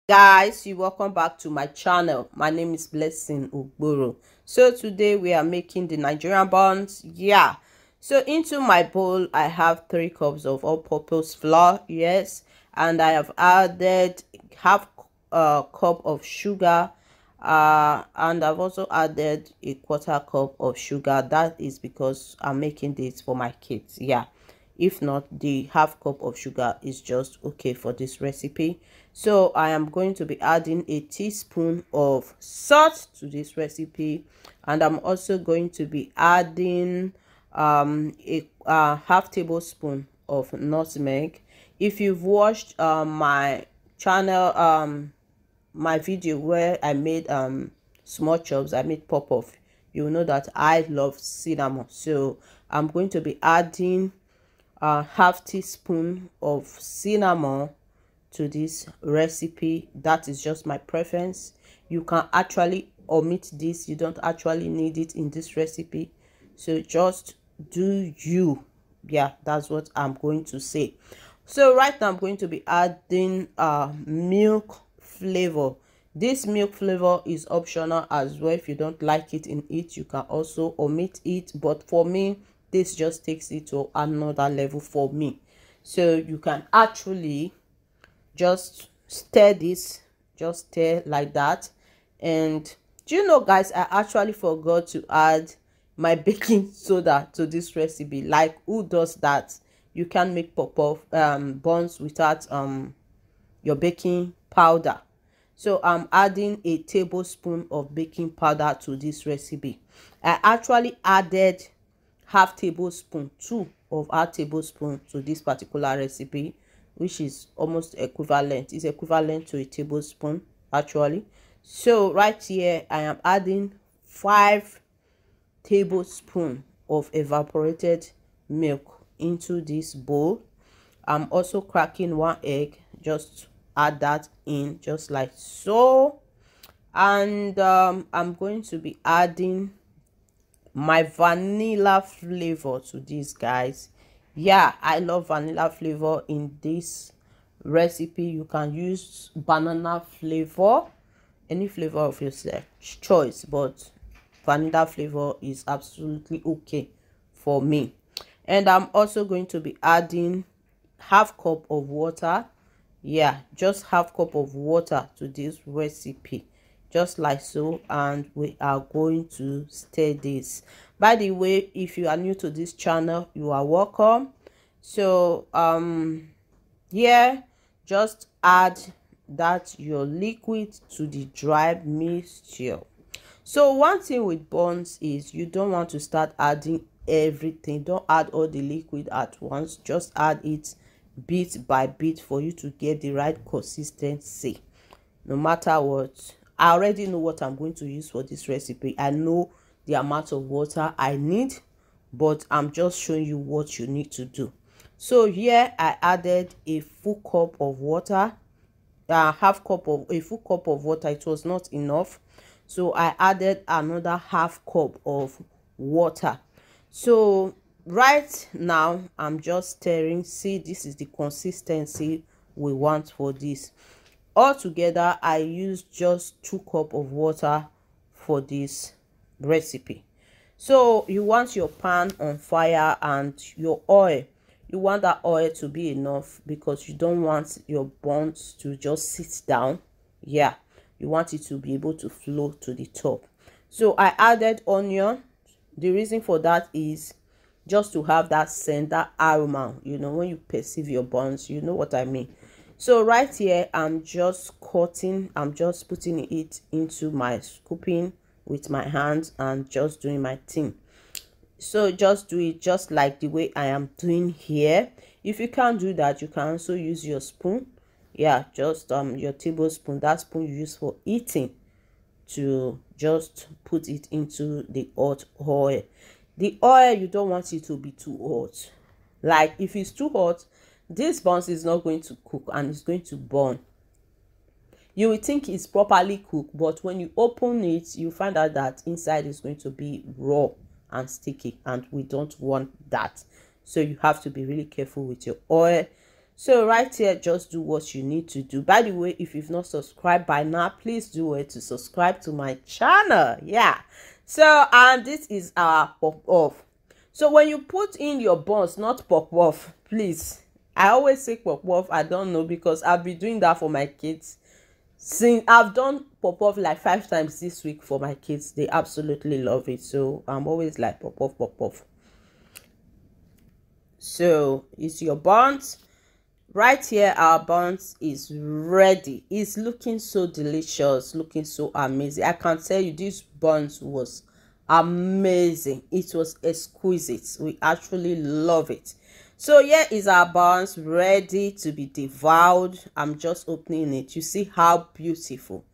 Guys, you welcome back to my channel. My name is Blessing Ugboro. So today we are making the Nigerian buns. So into my bowl I have 3 cups of all-purpose flour. Yes, and I have added half cup of sugar, and I've also added a 1/4 cup of sugar. That is because I'm making this for my kids. If not, the half cup of sugar is just okay for this recipe. So I am going to be adding a teaspoon of salt to this recipe, and I'm also going to be adding a half tablespoon of nutmeg. If you've watched my channel, my video where I made small chops, I made pop-off, you know that I love cinnamon. So I'm going to be adding half teaspoon of cinnamon to this recipe. That is just my preference. You can actually omit this. You don't actually need it in this recipe, so just do you. That's what I'm going to say. So right now I'm going to be adding milk flavor. This milk flavor is optional as well. If you don't like it in it, you can also omit it, but for me this just takes it to another level for me. So you can actually just stir this, just stir like that. And do you know, guys, I actually forgot to add my baking soda to this recipe. Like, who does that? You can make pop-off buns without your baking powder. So I'm adding a tablespoon of baking powder to this recipe. I actually added half tablespoon, 2 of half tablespoon to this particular recipe, which is almost equivalent. It's equivalent to a tablespoon actually. So right here I am adding 5 tablespoons of evaporated milk into this bowl. I'm also cracking 1 egg. Just add that in just like so. And I'm going to be adding my vanilla flavor to this, guys. I love vanilla flavor in this recipe. You can use banana flavor, any flavor of your choice, but vanilla flavor is absolutely okay for me. And I'm also going to be adding half cup of water. Just half cup of water to this recipe, just like so. And we are going to stir this. By the way, if you are new to this channel, you are welcome. So just add that your liquid to the dry mixture. So one thing with buns is you don't want to start adding everything. Don't add all the liquid at once. Just add it bit by bit for you to get the right consistency. No matter what, I already know what I'm going to use for this recipe. I know the amount of water I need, but I'm just showing you what you need to do. So here I added a full cup of water, a full cup of water. It was not enough, so I added another half cup of water. So right now I'm just stirring. See, this is the consistency we want for this. Altogether I used just 2 cups of water for this recipe. So you want your pan on fire, and your oil, you want that oil to be enough, because you don't want your buns to just sit down. You want it to be able to flow to the top. So I added onion. The reason for that is just to have that scent, that aroma, when you perceive your buns, you know what I mean. So right here I'm just cutting, I'm just putting it into my scooping with my hands and just doing my thing. So just do it just like the way I am doing here. If you can't do that, you can also use your spoon. Just your tablespoon, that spoon you use for eating, to just put it into the hot oil. The oil, you don't want it to be too hot. Like, if it's too hot, this buns is not going to cook and it's going to burn. You will think it's properly cooked, but when you open it, you find out that inside is going to be raw and sticky, and we don't want that. So you have to be really careful with your oil. So right here, just do what you need to do. By the way, if you've not subscribed by now, please do it to subscribe to my channel. Yeah. So, and this is our pop-off. So when you put in your buns, not pop-off, please. I always say pop-off. I don't know, because I've been doing that for my kids. Since I've done pop-off like 5 times this week for my kids. They absolutely love it. So I'm always like pop-off, pop-off. So it's your buns. Right here, our buns is ready. It's looking so delicious, looking so amazing. I can tell you, this buns was amazing. It was exquisite. We actually love it. So here is our buns ready to be devoured. I'm just opening it. You see how beautiful